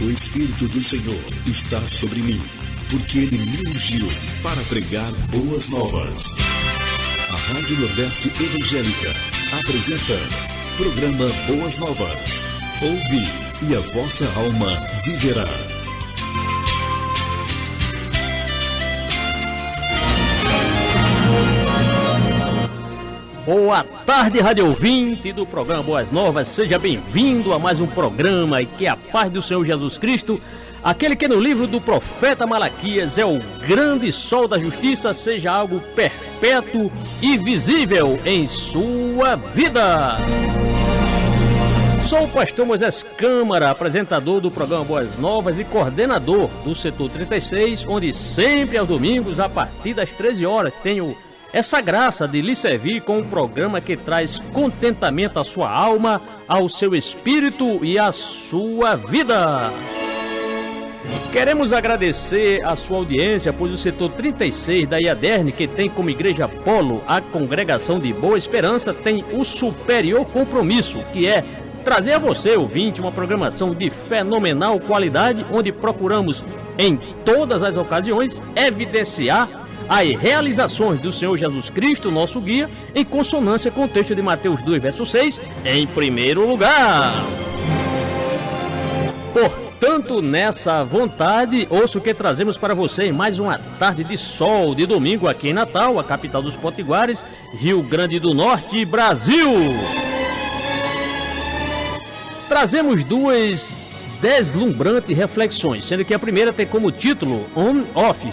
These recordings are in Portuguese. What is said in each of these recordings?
O Espírito do Senhor está sobre mim, porque Ele me ungiu para pregar boas novas. A Rádio Nordeste Evangélica apresenta programa Boas Novas. Ouve e a vossa alma viverá. Boa tarde, rádio ouvinte do programa Boas Novas. Seja bem-vindo a mais um programa e que a paz do Senhor Jesus Cristo, aquele que no livro do profeta Malaquias é o grande sol da justiça, seja algo perpétuo e visível em sua vida. Sou o pastor Moisés Câmara, apresentador do programa Boas Novas e coordenador do setor 36, onde sempre aos domingos, a partir das 13 horas, tenho essa graça de lhe servir com um programa que traz contentamento à sua alma, ao seu espírito e à sua vida. Queremos agradecer a sua audiência, pois o setor 36 da IADERN, que tem como igreja polo a Congregação de Boa Esperança, tem o superior compromisso, que é trazer a você, ouvinte, uma programação de fenomenal qualidade, onde procuramos, em todas as ocasiões, evidenciar as realizações do Senhor Jesus Cristo, nosso guia, em consonância com o texto de Mateus 2, verso 6, em primeiro lugar. Portanto, nessa vontade, ouço o que trazemos para você em mais uma tarde de sol de domingo aqui em Natal, a capital dos Potiguares, Rio Grande do Norte, Brasil. Trazemos duas deslumbrantes reflexões, sendo que a primeira tem como título On-Off,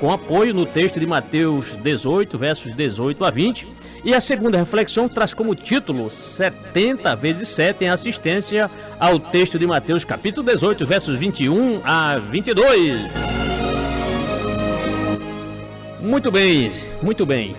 com apoio no texto de Mateus 18, versos 18 a 20. E a segunda reflexão traz como título 70 vezes 7 em assistência ao texto de Mateus capítulo 18, versos 21 a 22. Muito bem, muito bem.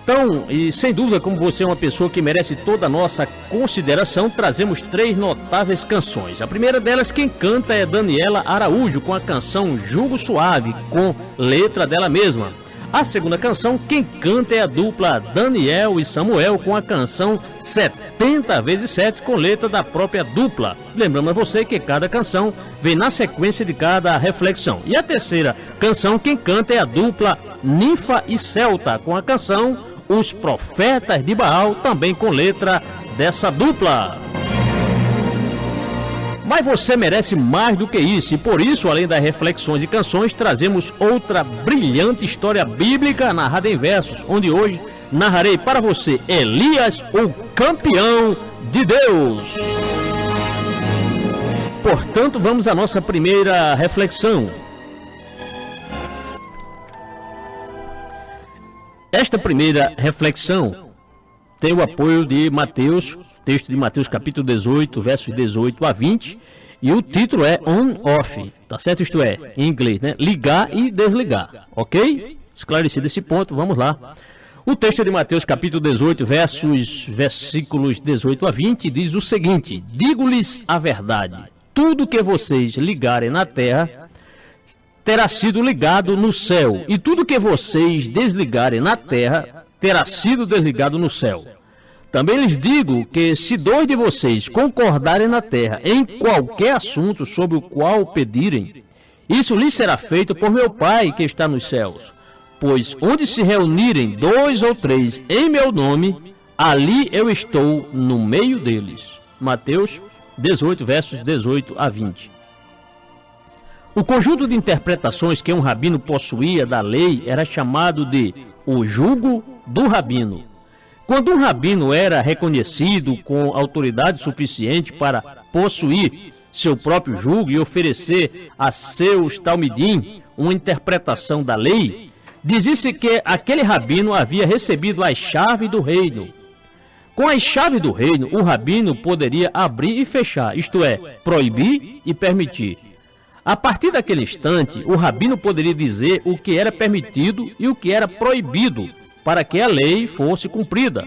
Então, e sem dúvida, como você é uma pessoa que merece toda a nossa consideração, trazemos três notáveis canções. A primeira delas, quem canta é Daniela Araújo, com a canção Jugo Suave, com letra dela mesma. A segunda canção, quem canta é a dupla Daniel e Samuel, com a canção 70 vezes 7, com letra da própria dupla. Lembrando a você que cada canção vem na sequência de cada reflexão. E a terceira canção, quem canta é a dupla Ninfa e Celta, com a canção Os Profetas de Baal, também com letra dessa dupla. Mas você merece mais do que isso, e por isso, além das reflexões e canções, trazemos outra brilhante história bíblica narrada em versos, onde hoje narrarei para você Elias, o campeão de Deus. Portanto, vamos à nossa primeira reflexão. Esta primeira reflexão tem o apoio de Mateus, texto de Mateus capítulo 18, versos 18 a 20, e o título é On-Off, tá certo? Isto é, em inglês, né? Ligar e desligar, ok? Esclarecido esse ponto, vamos lá. O texto de Mateus capítulo 18, versículos 18 a 20, diz o seguinte: digo-lhes a verdade, tudo que vocês ligarem na terra terá sido ligado no céu, e tudo que vocês desligarem na terra terá sido desligado no céu. Também lhes digo que se dois de vocês concordarem na terra em qualquer assunto sobre o qual pedirem, isso lhes será feito por meu Pai que está nos céus. Pois onde se reunirem 2 ou 3 em meu nome, ali eu estou no meio deles. Mateus 18, versos 18 a 20. O conjunto de interpretações que um rabino possuía da lei era chamado de o jugo do rabino. Quando um rabino era reconhecido com autoridade suficiente para possuir seu próprio jugo e oferecer a seus talmidim uma interpretação da lei, dizia-se que aquele rabino havia recebido as chaves do reino. Com as chaves do reino, o rabino poderia abrir e fechar, isto é, proibir e permitir. A partir daquele instante, o rabino poderia dizer o que era permitido e o que era proibido, para que a lei fosse cumprida.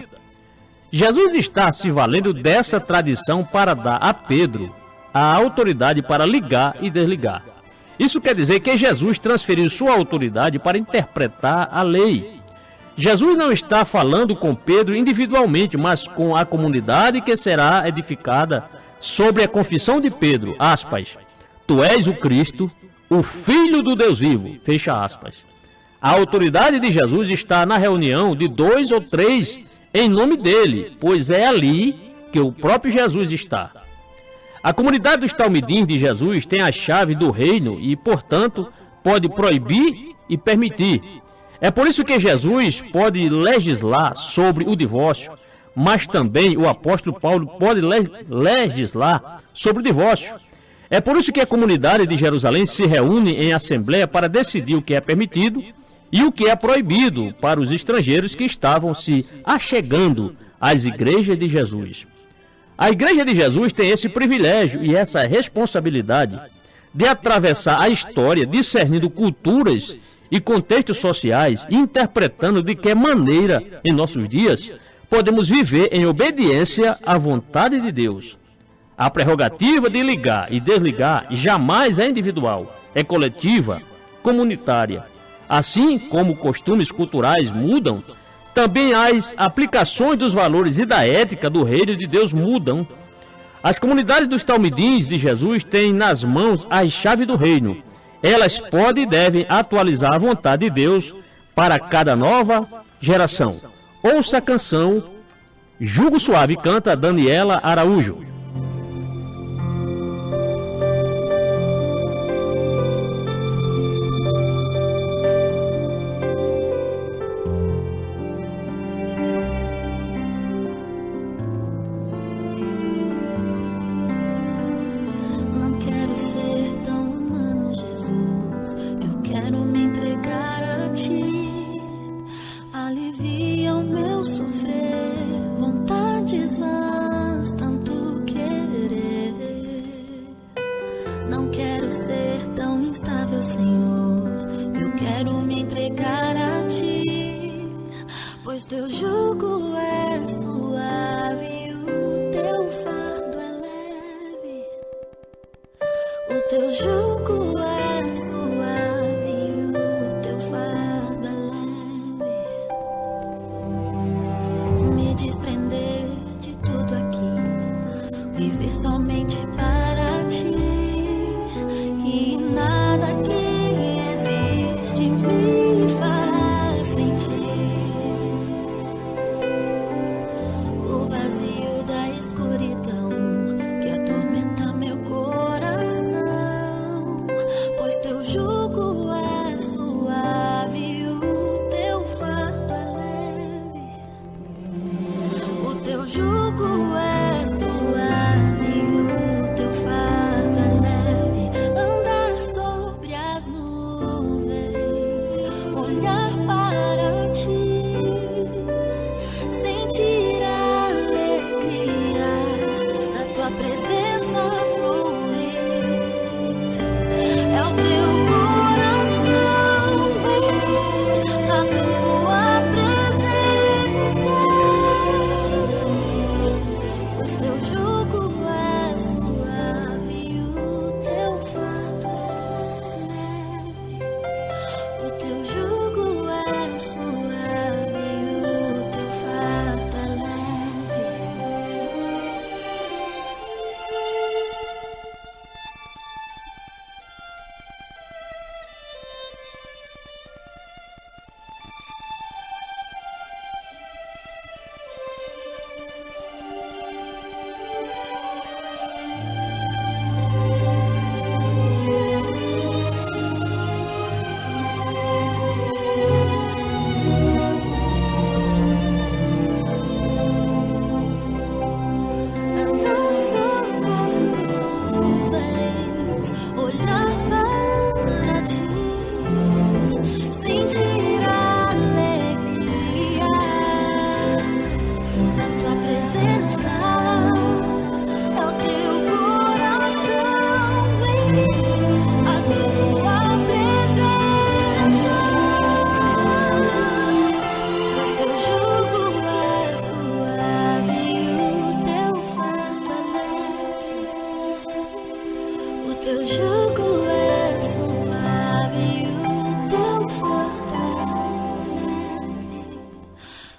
Jesus está se valendo dessa tradição para dar a Pedro a autoridade para ligar e desligar. Isso quer dizer que Jesus transferiu sua autoridade para interpretar a lei. Jesus não está falando com Pedro individualmente, mas com a comunidade que será edificada sobre a confissão de Pedro, aspas, tu és o Cristo, o Filho do Deus vivo. Fecha aspas. A autoridade de Jesus está na reunião de 2 ou 3 em nome dele, pois é ali que o próprio Jesus está. A comunidade dos talmidim de Jesus tem a chave do reino e, portanto, pode proibir e permitir. É por isso que Jesus pode legislar sobre o divórcio, mas também o apóstolo Paulo pode legislar sobre o divórcio. É por isso que a comunidade de Jerusalém se reúne em assembleia para decidir o que é permitido e o que é proibido para os estrangeiros que estavam se achegando às igrejas de Jesus. A igreja de Jesus tem esse privilégio e essa responsabilidade de atravessar a história, discernindo culturas e contextos sociais, e interpretando de que maneira, em nossos dias, podemos viver em obediência à vontade de Deus. A prerrogativa de ligar e desligar jamais é individual, é coletiva, comunitária. Assim como costumes culturais mudam, também as aplicações dos valores e da ética do reino de Deus mudam. As comunidades dos talmidins de Jesus têm nas mãos as chaves do reino. Elas podem e devem atualizar a vontade de Deus para cada nova geração. Ouça a canção Jugo Suave, canta Daniela Araújo. Pois teu jugo é suave, o teu fardo é leve. O teu jugo é suave, o teu fardo é leve. Me desprender de tudo aqui, viver somente para ti, e nada que existe me fará sentir escuridão que atormenta meu coração, pois teu jugo é suave, o teu fardo é leve. O teu jugo é suave, o teu fardo é leve. Andar sobre as nuvens, olhar para ti, sentir a presença fluir. É o teu coração bem na tua presença, pois teu jugo é suave, o teu fardo é leve. O teu jugo é suave, o teu fardo é leve. Teu jugo é suave, o teu fardo é leve.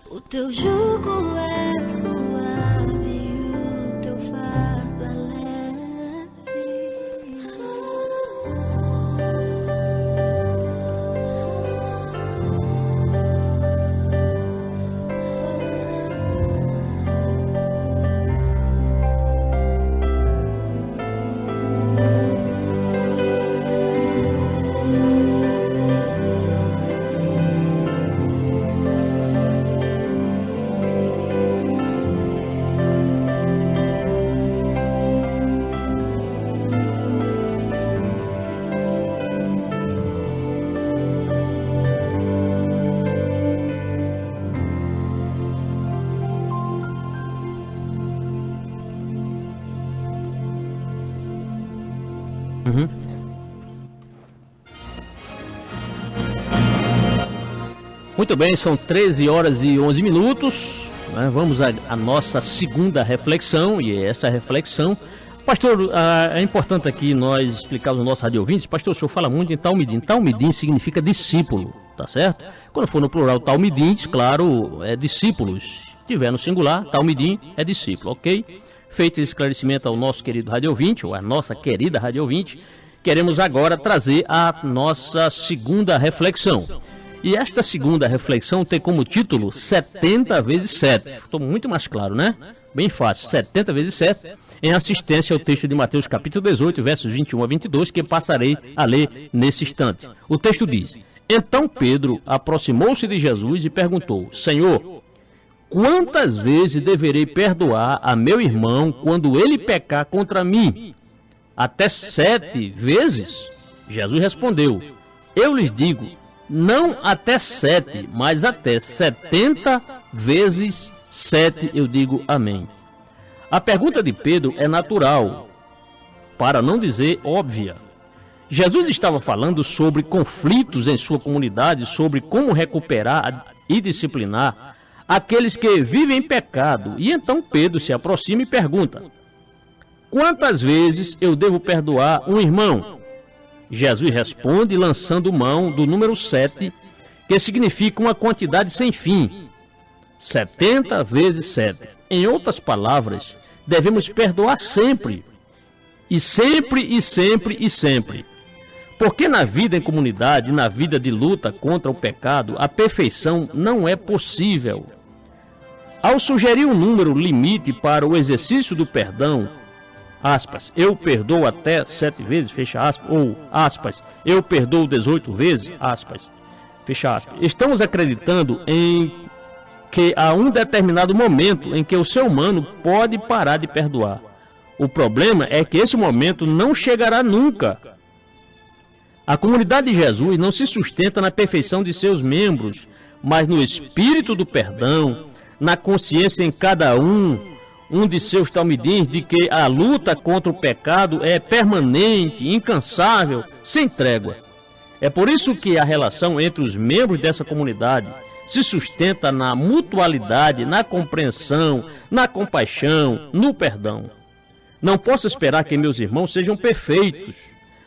O teu jugo é suave, o teu fardo é leve. Muito bem, são 13 horas e 11 minutos. Né? Vamos à nossa segunda reflexão, e essa reflexão... Pastor, é importante aqui nós explicarmos aos nossos radiovintes. Pastor, o senhor fala muito em Talmidim. Talmidim significa discípulo, tá certo? Quando for no plural Talmidins, claro, é discípulos. Se tiver no singular, Talmidim é discípulo, ok? Feito esse esclarecimento ao nosso querido radiovinte, ou à nossa querida radiovinte, queremos agora trazer a nossa segunda reflexão. E esta segunda reflexão tem como título 70 vezes 7. Ficou muito mais claro, né? Bem fácil, 70 vezes 7, em assistência ao texto de Mateus capítulo 18, versos 21 a 22, que passarei a ler nesse instante. O texto diz: Então Pedro aproximou-se de Jesus e perguntou: Senhor, quantas vezes deverei perdoar a meu irmão quando ele pecar contra mim? Até 7 vezes? Jesus respondeu: Eu lhes digo, não até 7, mas até 70 vezes 7, eu digo amém. A pergunta de Pedro é natural, para não dizer óbvia. Jesus estava falando sobre conflitos em sua comunidade, sobre como recuperar e disciplinar aqueles que vivem em pecado. E então Pedro se aproxima e pergunta: quantas vezes eu devo perdoar um irmão? Jesus responde lançando mão do número 7, que significa uma quantidade sem fim. 70 vezes 7. Em outras palavras, devemos perdoar sempre. E sempre, e sempre, e sempre. Porque na vida em comunidade, na vida de luta contra o pecado, a perfeição não é possível. Ao sugerir um número limite para o exercício do perdão, aspas, eu perdoo até 7 vezes, fecha aspas, ou aspas, eu perdoo 18 vezes, aspas, fecha aspas. Estamos acreditando em que há um determinado momento em que o ser humano pode parar de perdoar. O problema é que esse momento não chegará nunca. A comunidade de Jesus não se sustenta na perfeição de seus membros, mas no espírito do perdão, na consciência em cada um de seus talmidins de que a luta contra o pecado é permanente, incansável, sem trégua. É por isso que a relação entre os membros dessa comunidade se sustenta na mutualidade, na compreensão, na compaixão, no perdão. Não posso esperar que meus irmãos sejam perfeitos,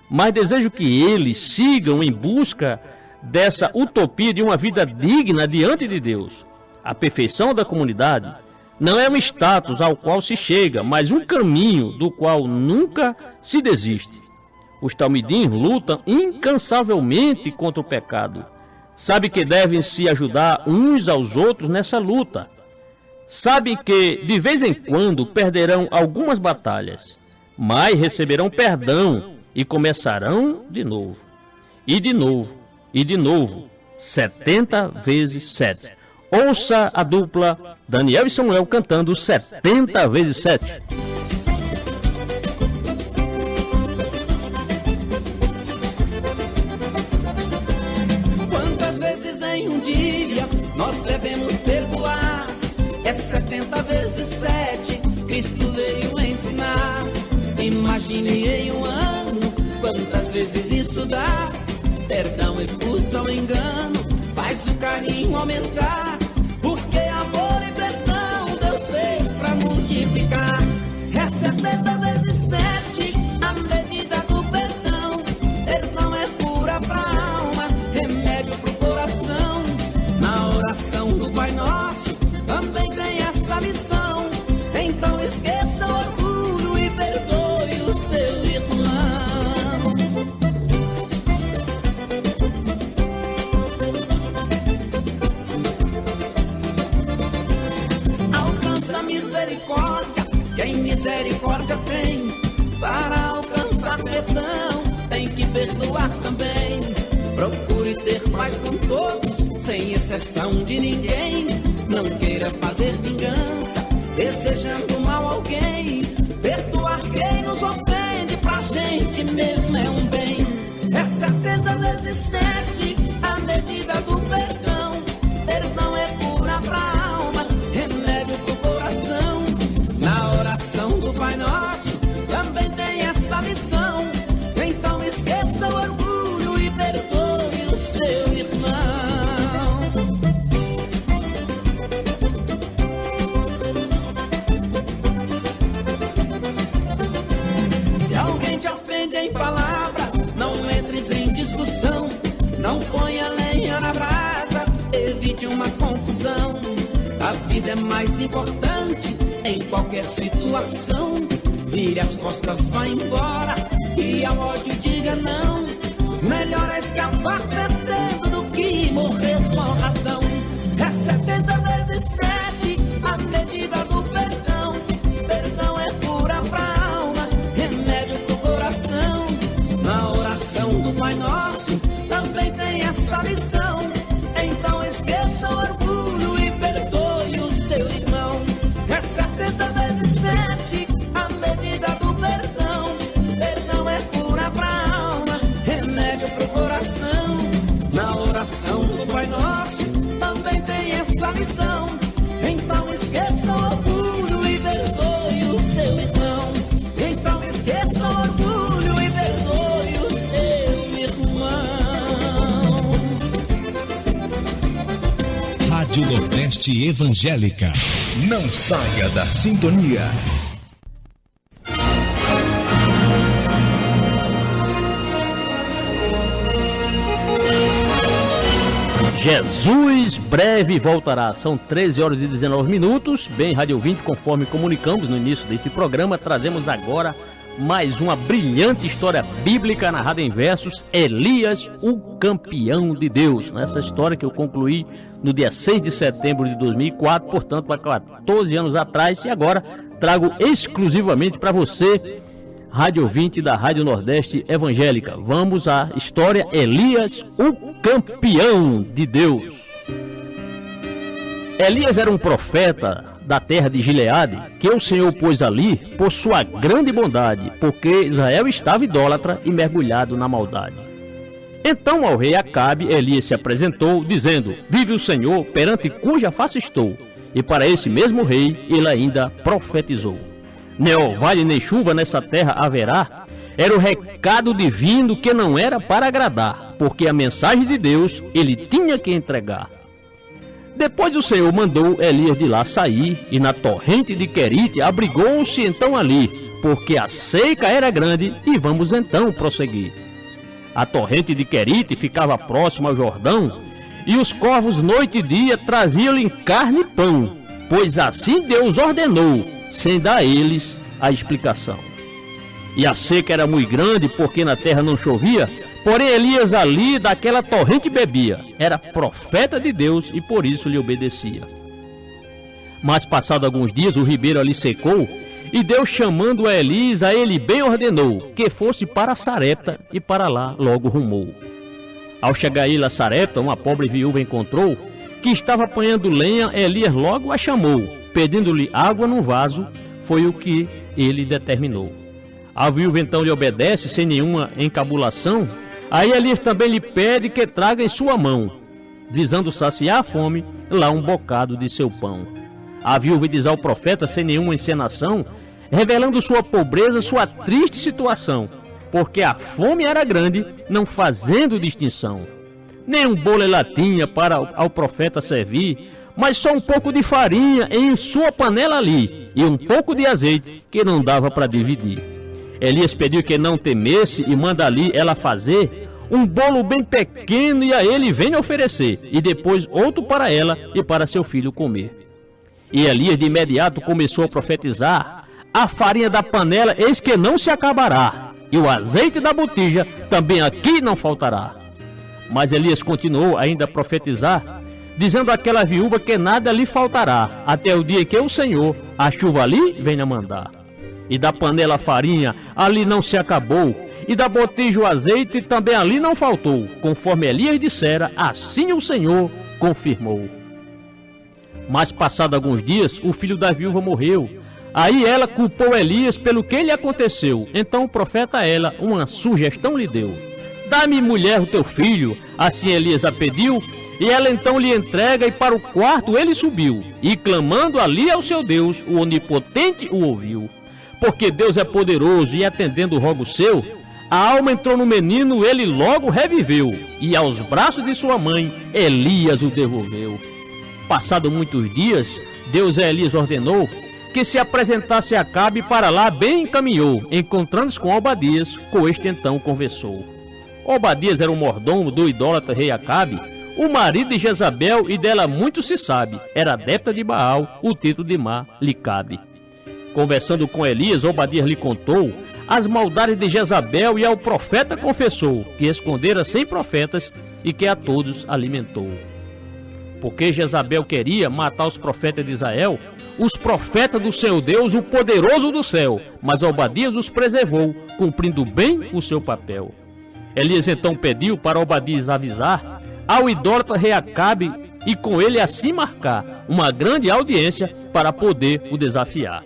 mas desejo que eles sigam em busca dessa utopia de uma vida digna diante de Deus. A perfeição da comunidade não é um status ao qual se chega, mas um caminho do qual nunca se desiste. Os talmidim lutam incansavelmente contra o pecado. Sabe que devem se ajudar uns aos outros nessa luta. Sabe que de vez em quando perderão algumas batalhas, mas receberão perdão e começarão de novo. E de novo, e de novo, 70 vezes 7. Ouça a dupla Daniel e Samuel cantando 70 vezes 7. Nós devemos perdoar, é 70 vezes 7, Cristo veio ensinar. Imagine em um ano, quantas vezes isso dá. Perdão expulsa o engano, faz o carinho aumentar. Porque amor e perdão Deus fez pra multiplicar. É 70 vezes 7, a medida do perdão. Perdão é cura pra alma, remédio pro coração. Na oração do Pai Nosso também tem essa lição. Então esqueça o orgulho e perdoe o seu irmão. Alcança a misericórdia quem misericórdia tem. Para alcançar perdão tem que perdoar também. Procure ter paz com todos, sem exceção de ninguém. Não queira fazer vingança, desejando mal a alguém. Perdoar quem nos ofende, pra gente mesmo é um bem. É 70 vezes 7, a medida do perdão. Perdão é cura pra alma, remédio pro coração. Na oração do Pai Nosso também tem essa lição. palavras, não entres em discussão. Não ponha lenha na brasa, evite uma confusão. A vida é mais importante em qualquer situação. Vire as costas, vá embora e ao ódio diga não. Melhor é escapar perdendo do que morrer com razão. É 70 vezes 7 a medida do perdão. Perdão é cura pra alma, remédio pro coração. Na oração do Pai Nosso também tem essa lição. Então esqueça o orgulho e perdoe o seu irmão. É 70 vezes 7 a medida do perdão. Perdão é cura pra alma, remédio pro coração. Na oração do Pai Nosso também tem essa lição. Então esqueça o orgulho e perdoe o seu irmão. Então esqueça o orgulho e perdoe o seu irmão. Rádio Nordeste Evangélica. Não saia da sintonia. Jesus breve voltará. São 13 horas e 19 minutos. Bem, Rádio Ouvinte, conforme comunicamos no início desse programa, trazemos agora mais uma brilhante história bíblica narrada em versos. Elias, o campeão de Deus. Nessa história que eu concluí no dia 6 de setembro de 2004, portanto há 14 anos atrás, e agora trago exclusivamente para você, Rádio Ouvinte da Rádio Nordeste Evangélica. Vamos à história Elias, o campeão de Deus. Elias era um profeta da terra de Gileade, que o Senhor pôs ali por sua grande bondade, porque Israel estava idólatra e mergulhado na maldade. Então ao rei Acabe, Elias se apresentou, dizendo: vive o Senhor, perante cuja face estou. E para esse mesmo rei, ele ainda profetizou: nem orvalho nem chuva nessa terra haverá. Era o recado divino que não era para agradar, porque a mensagem de Deus ele tinha que entregar. Depois o Senhor mandou Elias de lá sair, e na torrente de Querite abrigou-se então ali, porque a seca era grande, e vamos então prosseguir. A torrente de Querite ficava próxima ao Jordão, e os corvos noite e dia traziam-lhe carne e pão, pois assim Deus ordenou, sem dar a eles a explicação. E a seca era muito grande, porque na terra não chovia, porém Elias ali daquela torrente bebia. Era profeta de Deus e por isso lhe obedecia. Mas passado alguns dias o ribeiro ali secou, e Deus, chamando a Elias, a ele bem ordenou que fosse para Sarepta, e para lá logo rumou. Ao chegar ele a Sarepta, uma pobre viúva encontrou, que estava apanhando lenha. Elias logo a chamou, pedindo-lhe água num vaso. Foi o que ele determinou. A viúva então lhe obedece sem nenhuma encabulação. Aí Elias também lhe pede que traga em sua mão, visando saciar a fome, lá um bocado de seu pão. A viúva diz ao profeta sem nenhuma encenação, revelando sua pobreza, sua triste situação, porque a fome era grande, não fazendo distinção. Nem um bolo ela tinha para ao profeta servir, mas só um pouco de farinha em sua panela ali, e um pouco de azeite que não dava para dividir. Elias pediu que não temesse e manda ali ela fazer um bolo bem pequeno, e a ele venha oferecer, e depois outro para ela e para seu filho comer. E Elias de imediato começou a profetizar: a farinha da panela eis que não se acabará, e o azeite da botija também aqui não faltará. Mas Elias continuou ainda a profetizar, dizendo àquela viúva que nada lhe faltará, até o dia que o Senhor a chuva ali venha mandar. E da panela a farinha ali não se acabou, e da botija o azeite também ali não faltou. Conforme Elias dissera, assim o Senhor confirmou. Mas passado alguns dias, o filho da viúva morreu. Aí ela culpou Elias pelo que lhe aconteceu. Então o profeta a ela uma sugestão lhe deu: dá-me, mulher, o teu filho. Assim Elias a pediu, e ela então lhe entrega, e para o quarto ele subiu, e clamando ali ao seu Deus, o onipotente o ouviu. Porque Deus é poderoso, e atendendo o rogo seu, a alma entrou no menino, ele logo reviveu, e aos braços de sua mãe Elias o devolveu. Passado muitos dias, Deus a Elias ordenou: que se apresentasse a Acabe, para lá bem encaminhou, encontrando-se com Obadias, com este então conversou. Obadias era o mordomo do idólatra rei Acabe, o marido de Jezabel, e dela muito se sabe, era adepta de Baal, o título de Má lhe cabe. Conversando com Elias, Obadias lhe contou as maldades de Jezabel, e ao profeta confessou que escondera 100 profetas e que a todos alimentou. Porque Jezabel queria matar os profetas de Israel, os profetas do seu Deus, o poderoso do céu, mas Obadias os preservou, cumprindo bem o seu papel. Elias então pediu para Obadias avisar ao idólatra rei Acabe e com ele assim marcar uma grande audiência para poder o desafiar.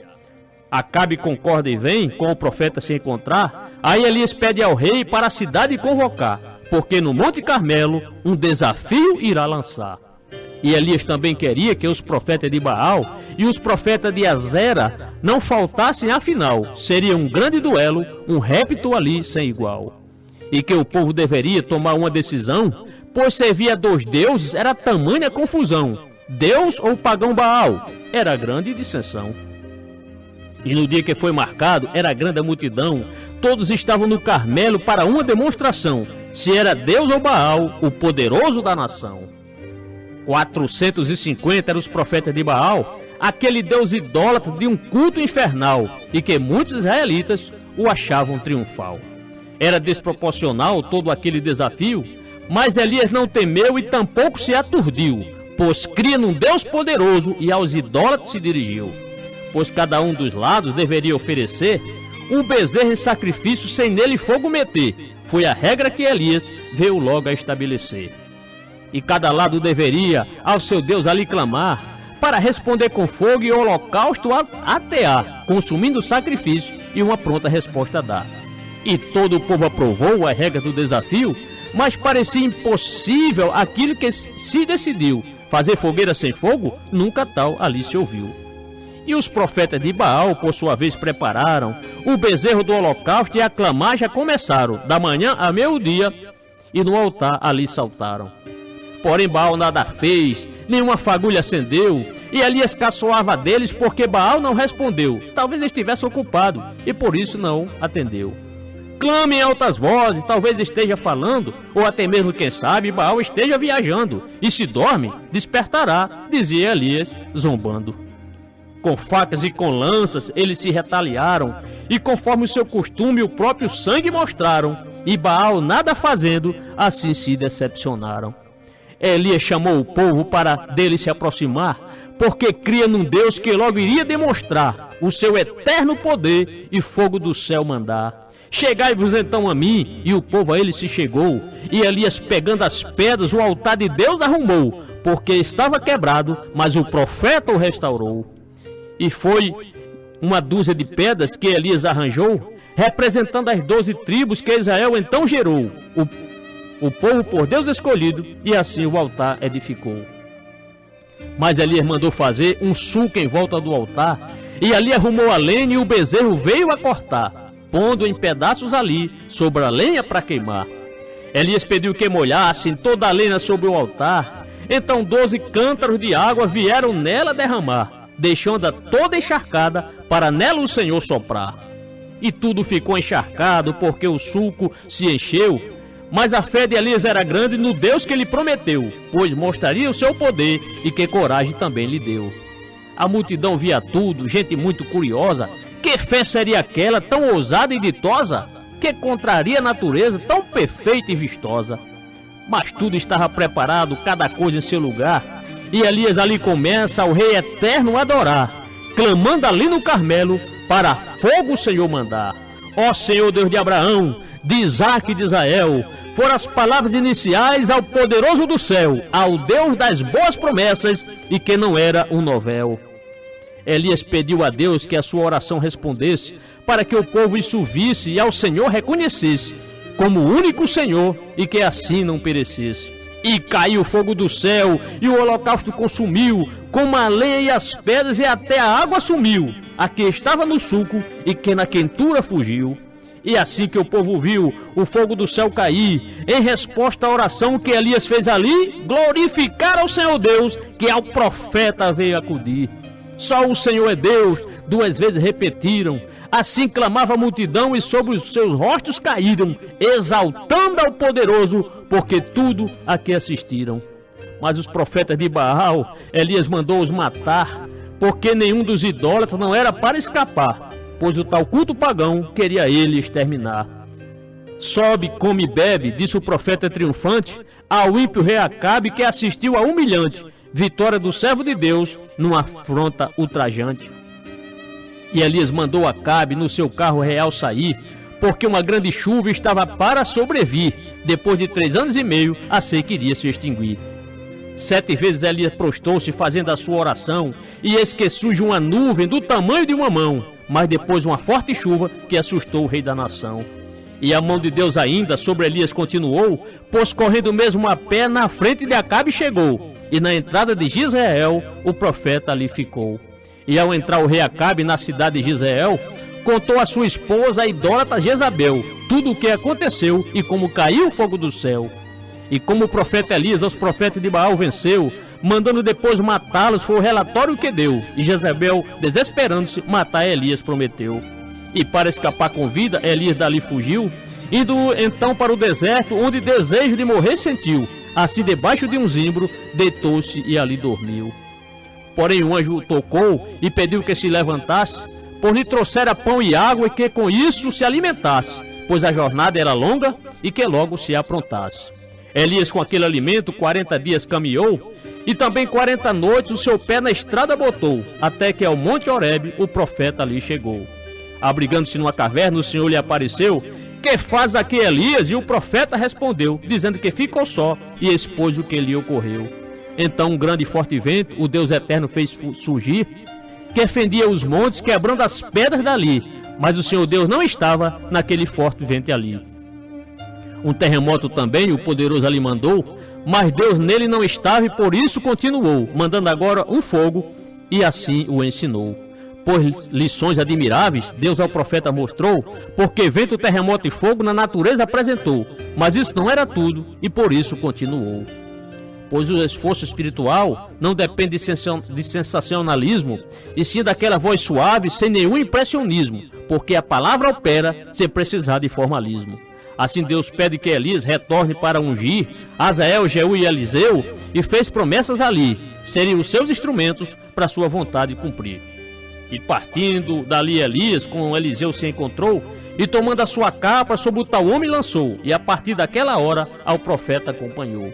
Acabe concorda e vem com o profeta se encontrar. Aí Elias pede ao rei para a cidade convocar, porque no Monte Carmelo um desafio irá lançar. E Elias também queria que os profetas de Baal e os profetas de Azera não faltassem, afinal seria um grande duelo, um répito ali sem igual. E que o povo deveria tomar uma decisão, pois servir a 2 deuses era tamanha confusão. Deus ou pagão Baal? Era grande dissensão. E no dia que foi marcado, era grande a multidão, todos estavam no Carmelo para uma demonstração, se era Deus ou Baal, o poderoso da nação. 450 eram os profetas de Baal, aquele deus idólatra de um culto infernal, e que muitos israelitas o achavam triunfal. Era desproporcional todo aquele desafio, mas Elias não temeu e tampouco se aturdiu, pois cria num Deus poderoso e aos idólatras se dirigiu. Pois cada um dos lados deveria oferecer um bezerro em sacrifício sem nele fogo meter. Foi a regra que Elias veio logo a estabelecer. E cada lado deveria ao seu Deus ali clamar, para responder com fogo e holocausto atear, consumindo o sacrifício e uma pronta resposta dar. E todo o povo aprovou a regra do desafio, mas parecia impossível aquilo que se decidiu. Fazer fogueira sem fogo, nunca tal ali se ouviu. E os profetas de Baal, por sua vez, prepararam o bezerro do holocausto, e a clamar já começaram, da manhã a meio-dia, e no altar ali saltaram. Porém Baal nada fez, nenhuma fagulha acendeu, e Elias caçoava deles, porque Baal não respondeu. Talvez estivesse ocupado, e por isso não atendeu. Clame em altas vozes, talvez esteja falando, ou até mesmo, quem sabe, Baal esteja viajando, e se dorme, despertará, dizia Elias, zombando. Com facas e com lanças eles se retaliaram, e conforme o seu costume o próprio sangue mostraram, e Baal nada fazendo, assim se decepcionaram. Elias chamou o povo para dele se aproximar, porque cria num Deus que logo iria demonstrar o seu eterno poder e fogo do céu mandar. Chegai-vos então a mim, e o povo a ele se chegou, e Elias pegando as pedras o altar de Deus arrumou, porque estava quebrado, mas o profeta o restaurou. E foi uma dúzia de pedras que Elias arranjou, representando as 12 tribos que Israel então gerou, o povo por Deus escolhido, e assim o altar edificou. Mas Elias mandou fazer um sulco em volta do altar, e ali arrumou a lenha, e o bezerro veio a cortar, pondo em pedaços ali sobre a lenha para queimar. Elias pediu que molhassem toda a lenha sobre o altar, então 12 cântaros de água vieram nela derramar, deixando-a toda encharcada para nela o Senhor soprar. E tudo ficou encharcado, porque o sulco se encheu, mas a fé de Elias era grande no Deus que lhe prometeu, pois mostraria o seu poder, e que coragem também lhe deu. A multidão via tudo, gente muito curiosa. Que fé seria aquela tão ousada e ditosa, que contraria a natureza tão perfeita e vistosa? Mas tudo estava preparado, cada coisa em seu lugar, e Elias ali começa ao Rei Eterno adorar, clamando ali no Carmelo, para fogo o Senhor mandar. Ó Senhor Deus de Abraão, de Isaque e de Israel, foram as palavras iniciais ao poderoso do céu, ao Deus das boas promessas, e que não era um novel. Elias pediu a Deus que a sua oração respondesse, para que o povo isso visse e ao Senhor reconhecesse como o único Senhor, e que assim não perecesse. E caiu o fogo do céu, e o holocausto consumiu, como a lenha e as pedras, e até a água sumiu, a que estava no sulco, e que na quentura fugiu. E assim que o povo viu o fogo do céu cair, em resposta à oração que Elias fez ali, glorificar ao Senhor Deus, que ao profeta veio acudir. Só o Senhor é Deus, 2 vezes repetiram. Assim clamava a multidão e sobre os seus rostos caíram, exaltando ao poderoso, porque tudo a que assistiram. Mas os profetas de Baal, Elias mandou-os matar, porque nenhum dos idólatras não era para escapar, pois o tal culto pagão queria ele exterminar. Sobe, come e bebe, disse o profeta triunfante, ao ímpio rei Acabe, que assistiu à humilhante vitória do servo de Deus numa afronta ultrajante. E Elias mandou Acabe no seu carro real sair, porque uma grande chuva estava para sobrevir. Depois de 3 anos e meio, a seca iria se extinguir. 7 vezes Elias prostou-se fazendo a sua oração, e eis que surge uma nuvem do tamanho de uma mão, mas depois uma forte chuva que assustou o rei da nação. E a mão de Deus ainda sobre Elias continuou, pois correndo mesmo a pé na frente de Acabe chegou, e na entrada de Jezreel o profeta ali ficou. E ao entrar o rei Acabe na cidade de Jezreel, contou a sua esposa, a idólatra Jezabel, tudo o que aconteceu e como caiu o fogo do céu. E como o profeta Elias aos profetas de Baal venceu, mandando depois matá-los, foi o relatório que deu. E Jezabel, desesperando-se, matar Elias prometeu. E para escapar com vida, Elias dali fugiu, indo então para o deserto, onde desejo de morrer sentiu. Assim debaixo de um zimbro, deitou-se e ali dormiu. Porém um anjo tocou e pediu que se levantasse, pois lhe trouxera pão e água e que com isso se alimentasse, pois a jornada era longa e que logo se aprontasse. Elias com aquele alimento 40 dias caminhou, e também 40 noites o seu pé na estrada botou, até que ao monte Horebe o profeta ali chegou. Abrigando-se numa caverna, o Senhor lhe apareceu. Que faz aqui, Elias? E o profeta respondeu, dizendo que ficou só, e expôs o que lhe ocorreu. Então um grande e forte vento, o Deus eterno fez surgir, que fendia os montes, quebrando as pedras dali. Mas o Senhor Deus não estava naquele forte vento ali. Um terremoto também o poderoso ali mandou, mas Deus nele não estava e por isso continuou, mandando agora um fogo, e assim o ensinou. Pois lições admiráveis Deus ao profeta mostrou, porque vento, terremoto e fogo na natureza apresentou, mas isso não era tudo e por isso continuou. Pois o esforço espiritual não depende de sensacionalismo, e sim daquela voz suave, sem nenhum impressionismo, porque a palavra opera sem precisar de formalismo. Assim Deus pede que Elias retorne para ungir Azael, Jeú e Eliseu, e fez promessas ali, seriam os seus instrumentos para sua vontade cumprir. E partindo dali Elias com Eliseu se encontrou, e tomando a sua capa sobre o tal homem lançou, e a partir daquela hora ao profeta acompanhou.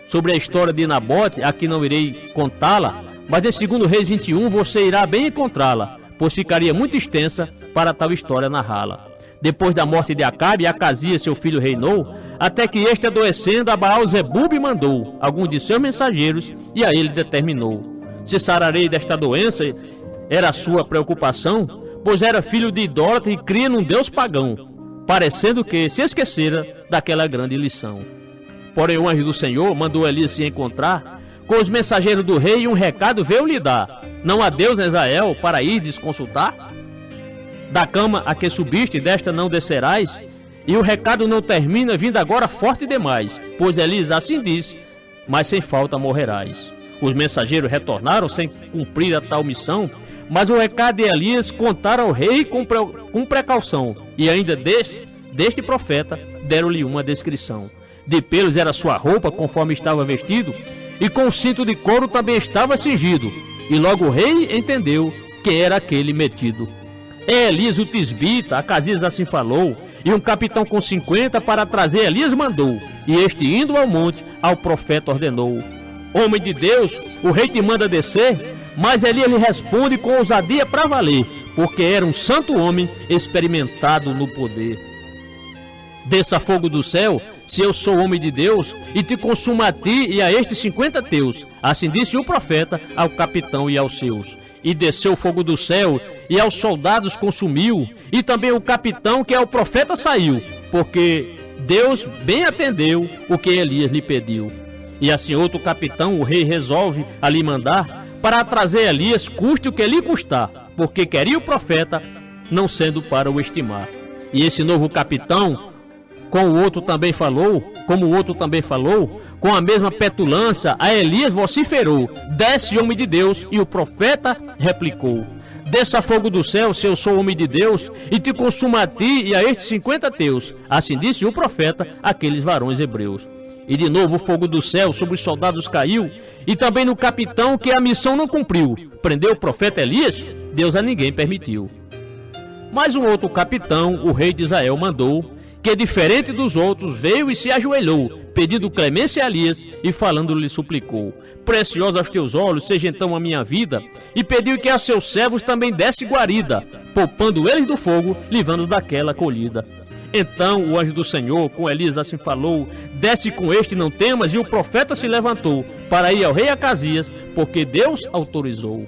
Sobre a história de Nabote, aqui não irei contá-la, mas em 2 Reis 21 você irá bem encontrá-la, pois ficaria muito extensa para tal história narrá-la. Depois da morte de Acabe, Acasias seu filho reinou, até que este adoecendo a Baal-Zebub mandou alguns de seus mensageiros, e a ele determinou. Se sararei desta doença, era a sua preocupação, pois era filho de idólatra e cria num deus pagão, parecendo que se esquecera daquela grande lição. Porém o anjo do Senhor mandou Elias se encontrar com os mensageiros do rei, e um recado veio lhe dar. Não há Deus em Israel para irdes consultar? Da cama a que subiste, desta não descerás? E o recado não termina, vindo agora forte demais, pois Elias assim disse, mas sem falta morrerás. Os mensageiros retornaram sem cumprir a tal missão, mas o recado de Elias contaram ao rei com precaução, e ainda deste profeta deram-lhe uma descrição. De pelos era sua roupa, conforme estava vestido, e com o cinto de couro também estava cingido, e logo o rei entendeu que era aquele metido. Elias o tisbita, Acasias assim falou, e um capitão com 50 para trazer Elias mandou, e este indo ao monte, ao profeta ordenou. Homem de Deus, o rei te manda descer, mas Elias lhe responde com ousadia para valer, porque era um santo homem experimentado no poder. Desça fogo do céu, se eu sou homem de Deus, e te consuma a ti e a estes 50 teus. Assim disse o profeta ao capitão e aos seus. E desceu o fogo do céu, e aos soldados consumiu, e também o capitão que é o profeta saiu, porque Deus bem atendeu o que Elias lhe pediu. E assim outro capitão o rei resolve ali mandar, para trazer Elias custe o que lhe custar, porque queria o profeta, não sendo para o estimar. E esse novo capitão, como o outro também falou, com a mesma petulância, a Elias vociferou, desce homem de Deus, e o profeta replicou, desça fogo do céu, se eu sou homem de Deus, e te consuma a ti e a estes 50 teus. Assim disse o profeta àqueles varões hebreus. E de novo o fogo do céu sobre os soldados caiu, e também no capitão que a missão não cumpriu. Prendeu o profeta Elias, Deus a ninguém permitiu. Mas um outro capitão, o rei de Israel, mandou, que diferente dos outros veio e se ajoelhou, pedindo clemência a Elias e falando-lhe suplicou: preciosa aos teus olhos seja então a minha vida, e pediu que a seus servos também desse guarida, poupando eles do fogo, livrando daquela colhida. Então o anjo do Senhor com Elias assim falou: desce com este, não temas. E o profeta se levantou para ir ao rei Acasias, porque Deus autorizou.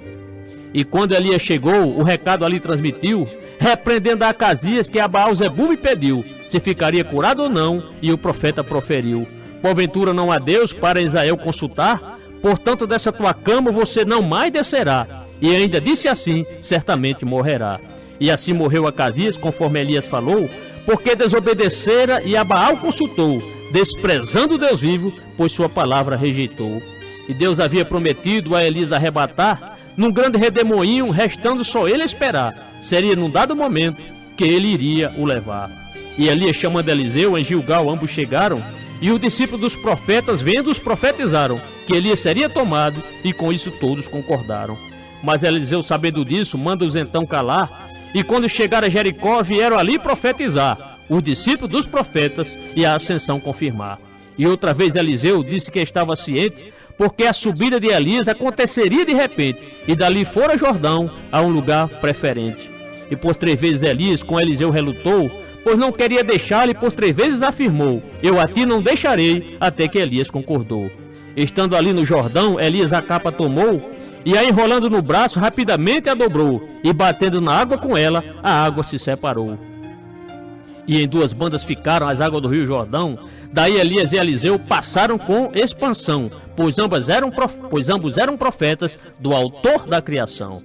E quando Elias chegou, o recado ali transmitiu, repreendendo a Acasias que a Baal-zebub me pediu, se ficaria curado ou não, e o profeta proferiu: porventura não há Deus para Israel consultar? Portanto dessa tua cama você não mais descerá. E ainda disse assim: certamente morrerá. E assim morreu Acasias, conforme Elias falou, porque desobedecera e a Baal consultou, desprezando Deus vivo, pois sua palavra rejeitou. E Deus havia prometido a Elias arrebatar, num grande redemoinho, restando só ele esperar. Seria num dado momento que ele iria o levar. E Elias, chamando Eliseu, em Gilgal ambos chegaram, e os discípulos dos profetas, vendo-os, profetizaram que Elias seria tomado, e com isso todos concordaram. Mas Eliseu, sabendo disso, manda-os então calar, e quando chegaram a Jericó, vieram ali profetizar, os discípulos dos profetas, e a ascensão confirmar. E outra vez Eliseu disse que estava ciente, porque a subida de Elias aconteceria de repente, e dali fora Jordão, a um lugar preferente. E por 3 vezes Elias com Eliseu relutou, pois não queria deixá-lo, e por 3 vezes afirmou: eu a ti não deixarei, até que Elias concordou. Estando ali no Jordão, Elias a capa tomou, e a enrolando no braço, rapidamente a dobrou, e batendo na água com ela, a água se separou. E em 2 bandas ficaram as águas do rio Jordão. Daí Elias e Eliseu passaram com expansão, pois ambos eram profetas do autor da criação.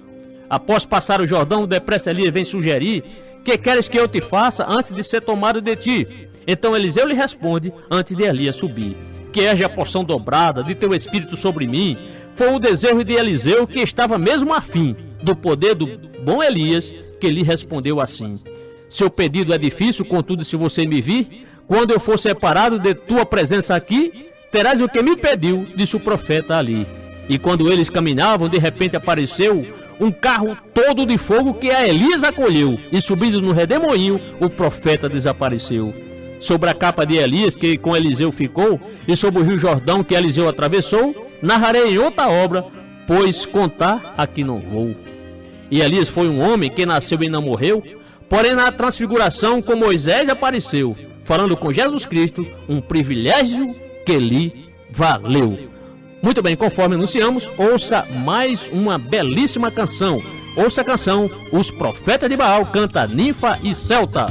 Após passar o Jordão, depressa Elias vem sugerir: que queres que eu te faça antes de ser tomado de ti? Então Eliseu lhe responde, antes de Elias subir: que haja a porção dobrada de teu espírito sobre mim. Foi o desejo de Eliseu, que estava mesmo afim do poder do bom Elias, que lhe respondeu assim: seu pedido é difícil, contudo, se você me vir, quando eu for separado de tua presença aqui, terás o que me pediu, disse o profeta ali. E quando eles caminhavam, de repente apareceu um carro todo de fogo que a Elias acolheu, e subindo no redemoinho, o profeta desapareceu. Sobre a capa de Elias, que com Eliseu ficou, e sobre o rio Jordão, que Eliseu atravessou, narrarei em outra obra, pois contar aqui não vou. E Elias foi um homem que nasceu e não morreu, porém na transfiguração com Moisés apareceu, falando com Jesus Cristo, um privilégio que lhe valeu. Muito bem, conforme anunciamos, ouça mais uma belíssima canção. Ouça a canção Os Profetas de Baal, canta Ninfa e Celta.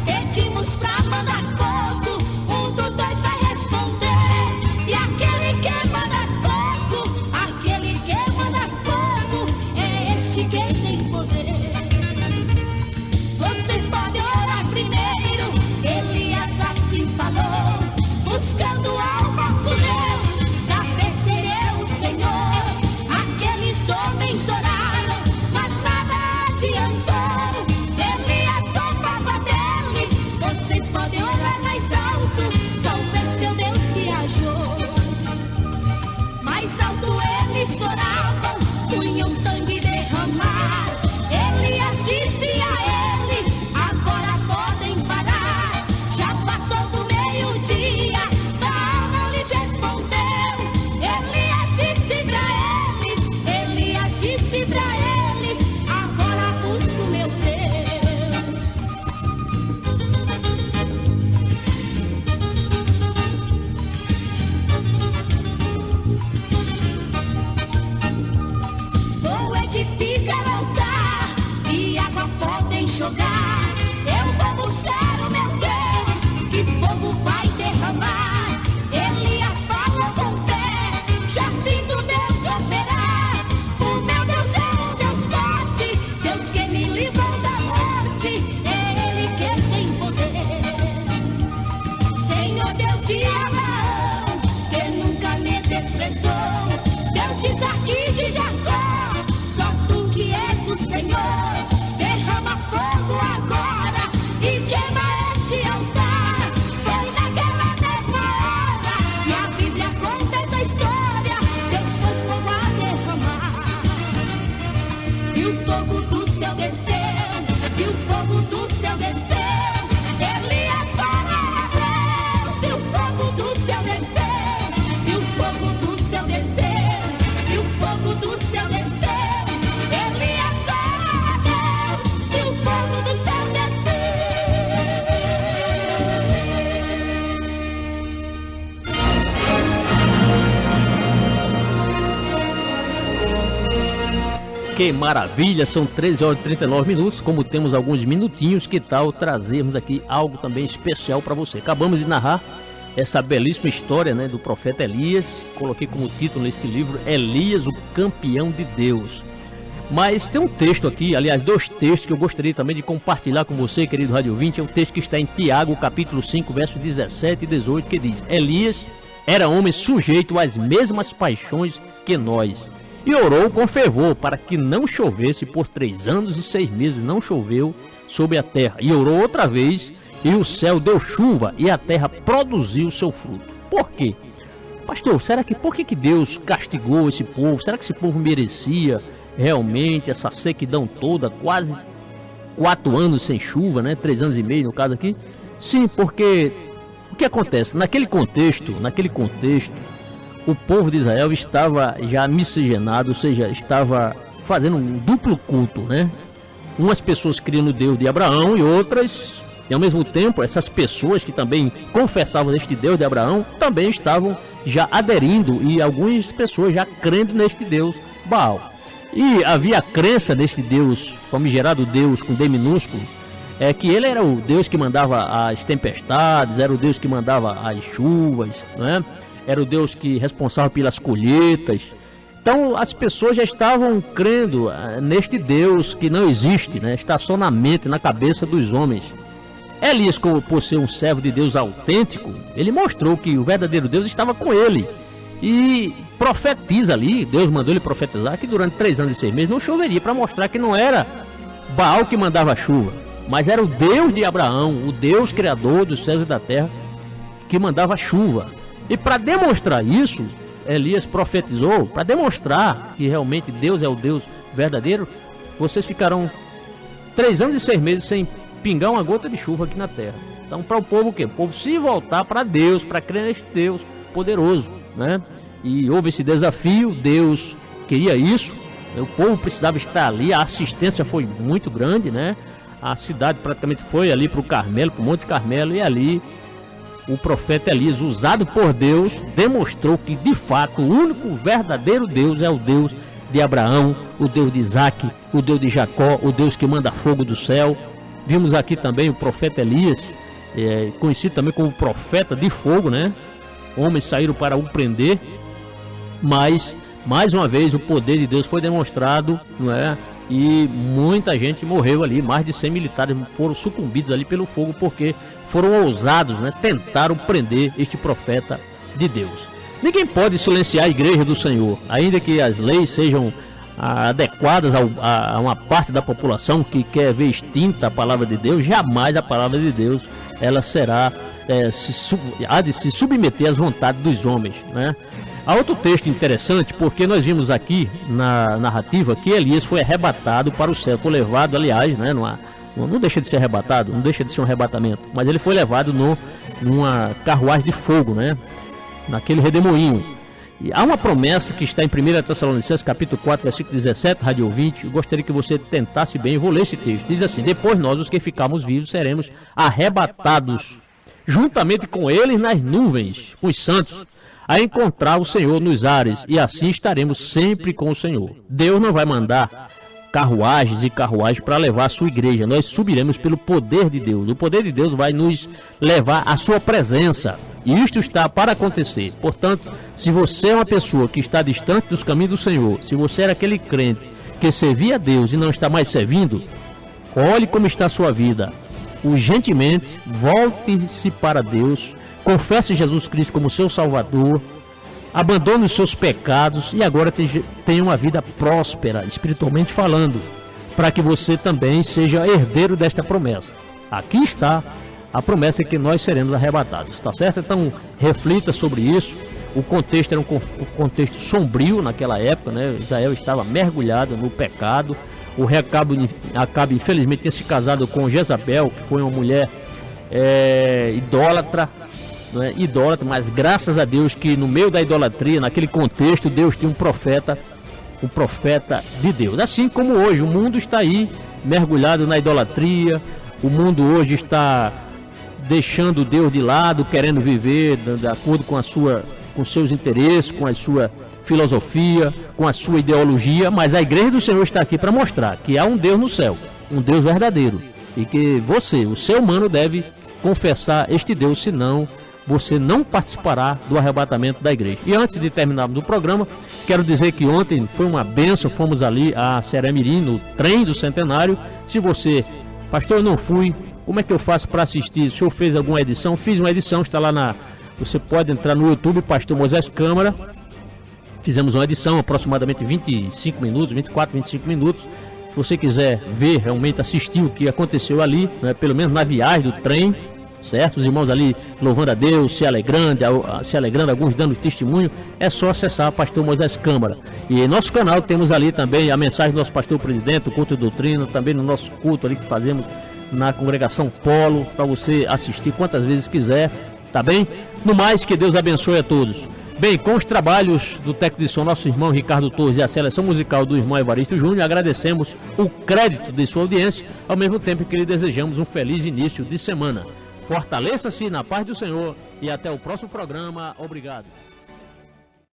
Pedimos pra mandar fogo, um dos dois vai responder. que maravilha, são 13 horas e 39 minutos, como temos alguns minutinhos, que tal trazermos aqui algo também especial para você. Acabamos de narrar essa belíssima história, né, do profeta Elias, coloquei como título nesse livro, Elias, o campeão de Deus. Mas tem um texto aqui, aliás, dois textos que eu gostaria também de compartilhar com você, querido Rádio ouvinte. É um texto que está em Tiago, capítulo 5, versos 17 e 18, que diz: Elias era homem sujeito às mesmas paixões que nós, e orou com fervor para que não chovesse por 3 anos e 6 meses, não choveu sobre a terra. E orou outra vez, e o céu deu chuva, e a terra produziu seu fruto. Por quê? Pastor, por que Deus castigou esse povo? Será que esse povo merecia realmente essa sequidão toda, quase 4 anos sem chuva, né? 3 anos e meio no caso aqui? Sim, porque o que acontece? Naquele contexto, o povo de Israel estava já miscigenado, ou seja, estava fazendo um duplo culto, né? Umas pessoas criam no Deus de Abraão e outras, e ao mesmo tempo, essas pessoas que também confessavam este Deus de Abraão, também estavam já aderindo, e algumas pessoas já crendo neste Deus Baal. E havia a crença neste Deus, famigerado Deus com D minúsculo, que ele era o Deus que mandava as tempestades, era o Deus que mandava as chuvas, né? Era o Deus que responsável pelas colheitas. Então as pessoas já estavam crendo neste Deus que não existe, né? Está só na mente, na cabeça dos homens. Elias, por ser um servo de Deus autêntico, ele mostrou que o verdadeiro Deus estava com ele. E profetiza ali, Deus mandou ele profetizar que durante 3 anos e 6 meses não choveria, para mostrar que não era Baal que mandava a chuva, mas era o Deus de Abraão, o Deus criador dos céus e da terra, que mandava a chuva. E para demonstrar isso, Elias profetizou, para demonstrar que realmente Deus é o Deus verdadeiro, vocês ficarão 3 anos e 6 meses sem pingar uma gota de chuva aqui na terra. Então, para o povo o quê? O povo se voltar para Deus, para crer neste Deus poderoso, né? E houve esse desafio, Deus queria isso, o povo precisava estar ali, a assistência foi muito grande, né? A cidade praticamente foi ali para o Carmelo, para o Monte Carmelo, e ali o profeta Elias, usado por Deus, demonstrou que de fato o único verdadeiro Deus é o Deus de Abraão, o Deus de Isaac, o Deus de Jacó, o Deus que manda fogo do céu. Vimos aqui também o profeta Elias, conhecido também como profeta de fogo, né? Homens saíram para o prender, mas mais uma vez o poder de Deus foi demonstrado, não é? E muita gente morreu ali, mais de 100 militares foram sucumbidos ali pelo fogo, porque foram ousados, né? Tentaram prender este profeta de Deus. Ninguém pode silenciar a igreja do Senhor, ainda que as leis sejam adequadas a uma parte da população que quer ver extinta a palavra de Deus. Jamais a palavra de Deus ela será há de se submeter às vontades dos homens, né? Há outro texto interessante, porque nós vimos aqui na narrativa que Elias foi arrebatado para o céu, foi levado, aliás, né, não deixa de ser arrebatado, não deixa de ser um arrebatamento, mas ele foi levado numa carruagem de fogo, né, naquele redemoinho. E há uma promessa que está em 1 Tessalonicenses capítulo 4, versículo 17, rádio ouvinte, eu gostaria que você tentasse bem, eu vou ler esse texto, diz assim: depois nós, os que ficarmos vivos, seremos arrebatados juntamente com eles nas nuvens, os santos, a encontrar o Senhor nos ares, e assim estaremos sempre com o Senhor. Deus não vai mandar carruagens e carruagens para levar a sua igreja, nós subiremos pelo poder de Deus. O poder de Deus vai nos levar à sua presença, e isto está para acontecer. Portanto, se você é uma pessoa que está distante dos caminhos do Senhor, se você era aquele crente que servia a Deus e não está mais servindo, olhe como está a sua vida. Urgentemente, volte-se para Deus, confesse Jesus Cristo como seu Salvador, abandone os seus pecados e agora tenha uma vida próspera, espiritualmente falando, para que você também seja herdeiro desta promessa. Aqui está a promessa que nós seremos arrebatados, tá certo? Então, reflita sobre isso. O contexto era um contexto sombrio naquela época, né? Israel estava mergulhado no pecado. O Acabe, infelizmente, tinha se casado com Jezabel, que foi uma mulher idólatra, né? Idólatra, mas graças a Deus que no meio da idolatria, naquele contexto, Deus tinha um profeta de Deus. Assim como hoje, o mundo está aí mergulhado na idolatria, o mundo hoje está deixando Deus de lado, querendo viver de acordo com seus interesses, com a sua filosofia, com a sua ideologia, mas a Igreja do Senhor está aqui para mostrar que há um Deus no céu, um Deus verdadeiro, e que você, o ser humano, deve confessar este Deus, senão você não participará do arrebatamento da igreja. E antes de terminarmos o programa, quero dizer que ontem foi uma bênção, fomos ali a Ceará-Mirim, no trem do centenário. Se você, pastor, eu não fui, como é que eu faço para assistir? O senhor fez alguma edição? Fiz uma edição, está lá você pode entrar no YouTube, Pastor Moisés Câmara. Fizemos uma edição, aproximadamente 25 minutos, 24, 25 minutos. Se você quiser ver, realmente assistir o que aconteceu ali, né, pelo menos na viagem do trem, certo? Os irmãos ali louvando a Deus, se alegrando, alguns dando testemunho, é só acessar Pastor Moisés Câmara. E em nosso canal temos ali também a mensagem do nosso pastor presidente, o culto de doutrina, também no nosso culto ali que fazemos na congregação Polo, para você assistir quantas vezes quiser, tá bem? No mais, que Deus abençoe a todos. Bem, com os trabalhos do técnico de som, nosso irmão Ricardo Torres, e a seleção musical do irmão Evaristo Júnior, agradecemos o crédito de sua audiência, ao mesmo tempo que lhe desejamos um feliz início de semana. Fortaleça-se na paz do Senhor e até o próximo programa. Obrigado.